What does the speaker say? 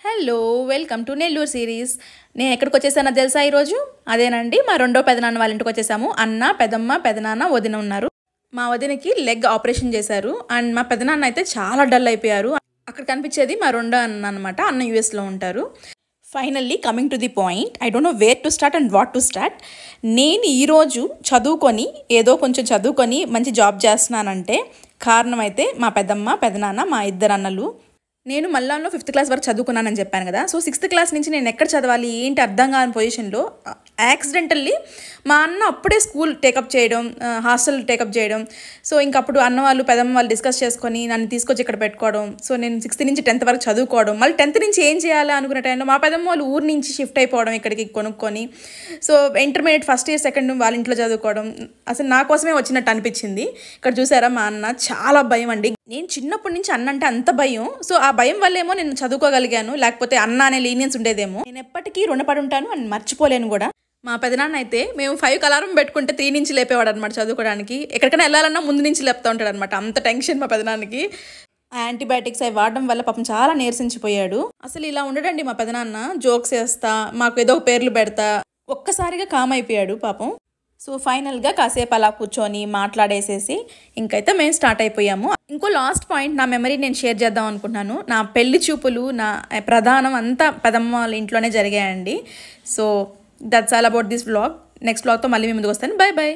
Hello welcome to Nellore series. నేను ఎక్కడికి వచ్చేసానో తెలుసా ఈరోజు? అదేనండి, మా రెండో పెదనాన్న వాళ్ళ ఇంటికి వచ్చేసాము. అన్న, పెదమ్మ, పెదనాన్న, వదిన ఉన్నారు. మా వదినకి లెగ్ ఆపరేషన్ చేశారు. అండ్ మా పెదనాన్న అయితే చాలా డల్ అయిపోయారు. అక్కడ కనిపించేది మా రెండో అన్న అనమాట. అన్న యూఎస్లో ఉంటారు. Finally coming to the point, I don't know where to start and what to start. నేను ఈరోజు చదువుకొని ఏదో కొంచెం చదువుకొని మంచి జాబ్ చేస్తున్నానంటే కారణం అయితే మా పెదమ్మ, పెదనాన్న, మా ఇద్దరు అన్నలు. నేను మల్లాంలో 5th క్లాస్ వరకు చదువుకున్నానని చెప్పాను కదా. సో 6th క్లాస్ నుంచి నేను ఎక్కడ చదవాలి ఏంటి అర్థం కాని పొజిషన్లో యాక్సిడెంటల్లీ మా అన్న అప్పుడే స్కూల్ టేకప్ చేయడం, హాస్టల్ టేకప్ చేయడం. సో ఇంకప్పుడు అన్న వాళ్ళు పెదమ్మ వాళ్ళు డిస్కస్ చేసుకొని నన్ను తీసుకొచ్చి ఇక్కడ పెట్టుకోవడం. సో నేను 6th నుంచి 10th వరకు చదువుకోవడం. మళ్ళీ 10th నుంచి ఏం చేయాలి అనుకునే టైంలో మా పెదమ్మ వాళ్ళు ఊరు నుంచి షిఫ్ట్ అయిపోవడం ఇక్కడికి కొనుక్కొని. So intermediate first year second వాళ్ళ ఇంట్లో చదువుకోవడం అసలు నా కోసమే వచ్చినట్టు అనిపించింది. ఇక్కడ చూసారా మా అన్న చాలా భయం అండి. నేను చిన్నప్పటి నుంచి అన్న అంటే అంత భయం. సో ఆ భయం వల్లేమో నేను చదువుకోగలిగాను, లేకపోతే అన్న అనే లీనియన్స్ ఉండేదేమో. నేను ఎప్పటికీ రుణపడి ఉంటాను అని మర్చిపోలేను కూడా. మా పెదనాన్న అయితే మేము 5కి అలారం పెట్టుకుంటే 3 నుంచి లేపేవాడు అనమాట చదువుకోవడానికి. ఎక్కడికైనా వెళ్ళాలన్నా ముందు నుంచి లేపుతూ ఉంటాడు అనమాట. అంత టెన్షన్ మా పెదనాన్నకి. యాంటీబయాటిక్స్ అవి వాడడం వల్ల పాపం చాలా నీరసించిపోయాడు. అసలు ఇలా ఉండడండి మా పెదనాన్న. జోక్స్ వేస్తా, మాకు ఏదో పేర్లు పెడతా, ఒక్కసారిగా కామ్ అయిపోయాడు పాపం. సో ఫైనల్గా కాసేపు అలా కూర్చొని మాట్లాడేసేసి ఇంకైతే మేము స్టార్ట్ అయిపోయాము. ఇంకో లాస్ట్ పాయింట్ నా మెమరీ నేను షేర్ చేద్దాం అనుకుంటున్నాను. నా పెళ్లి చూపులు, నా ప్రధానం అంతా పెదమ్మ వాళ్ళ ఇంట్లోనే జరిగాయండి. So that's all about this vlog. Next వ్లాగ్తో మళ్ళీ మీ ముందుకు వస్తాను. Bye by.